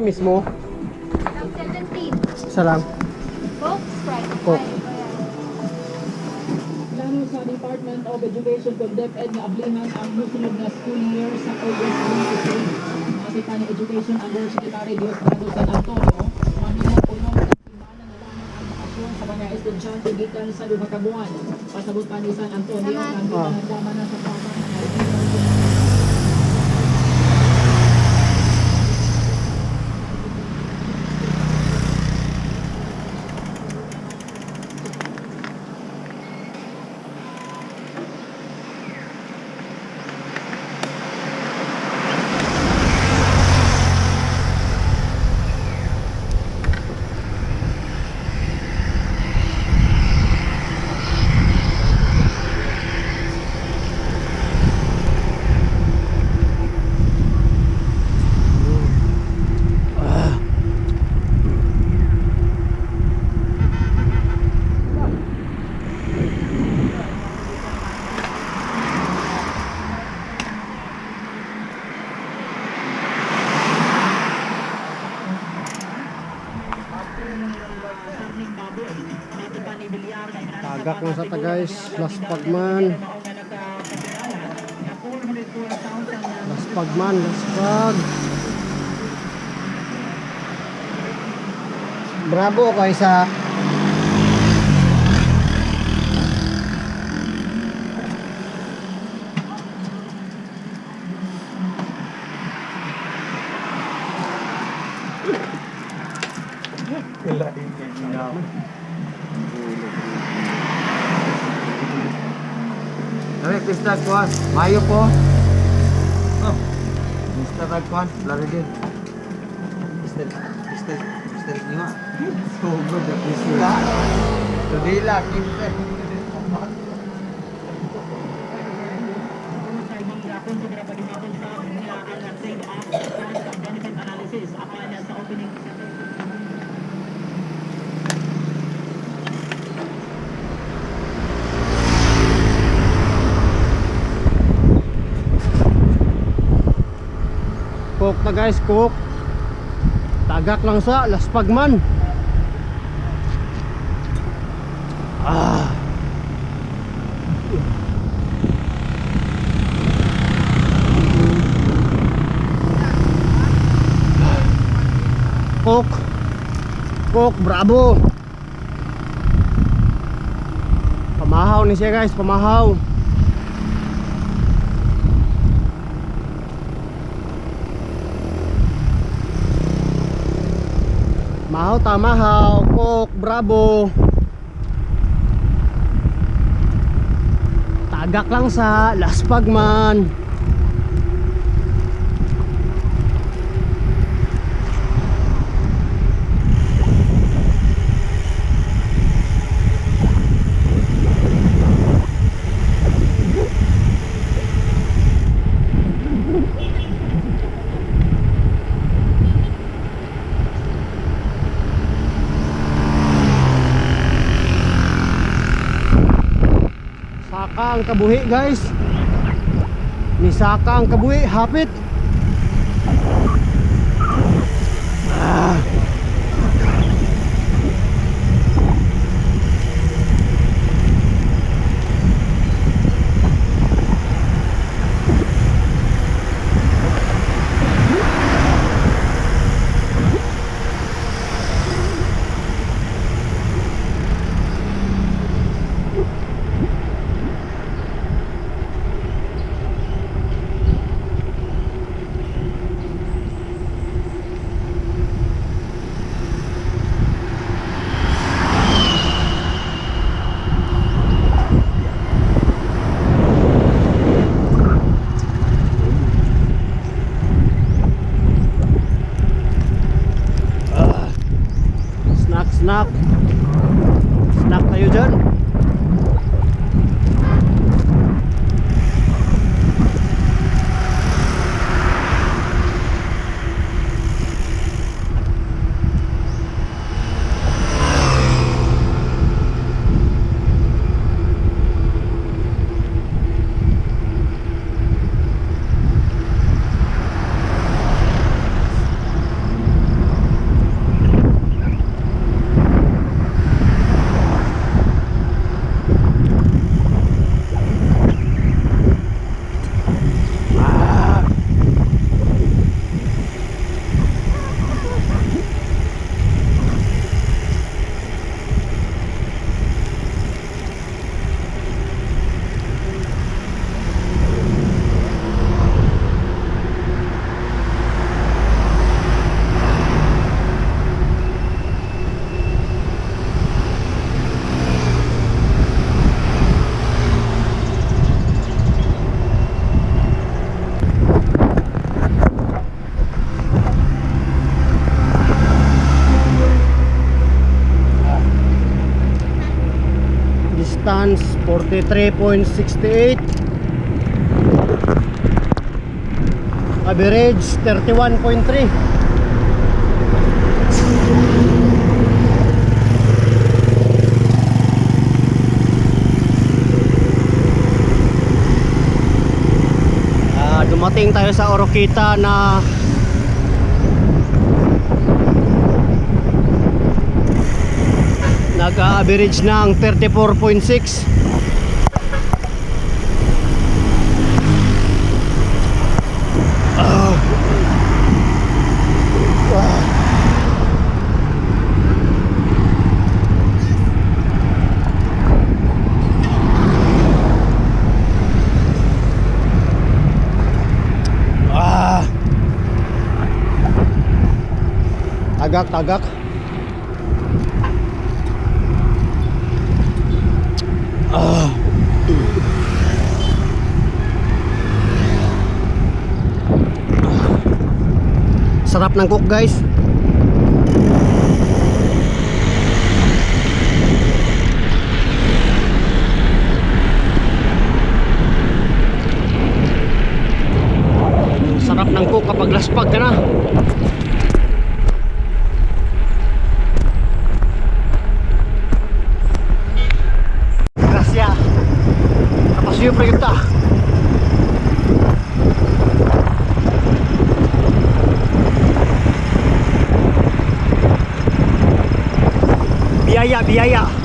mismo? Ng 17. Isa lang. Coke, Sprite. Coke. Plano sa Department of Education kung DepEd nga ablihan ang musunod na school year sa August 23. Nakita ni Education Undersecretary Diosdado San Antonio, mahimong punong simana na lamang ang bakasyon sa mga estudyante gikan sa duha ka buwan. Pasabot pa ni San Antonio, ang ginagdama na sa papa ng Tagak na sa ta guys. Last pagman. Last pagman. Last pag. Bravo kay sa Dali, pista kuan. Mayo po. Oh. Pista kuan, lari din. Pista niya. So good the pista. Dila kita. Coke na guys, Coke. Tagak lang sa last pagman. Coke. Coke, bravo. Pamahaw ni siya guys, pamahaw. Mahaw tamahaw, Coke, bravo. Tagak lang sa last pagman. Saka ang kabuhi guys. Nisaka ang kabuhi, hapit. Snack. Snack tayo dyan. distance 43.68, average 31.3. Dumating tayo sa Oroquita na nag-average ng 34.6. Tagak. Sarap ng cook, guys. Sarap ng cook kapag laspag ka na. Siyempre kita. Biyaya.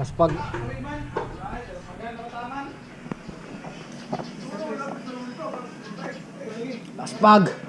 Laspag. Laspag.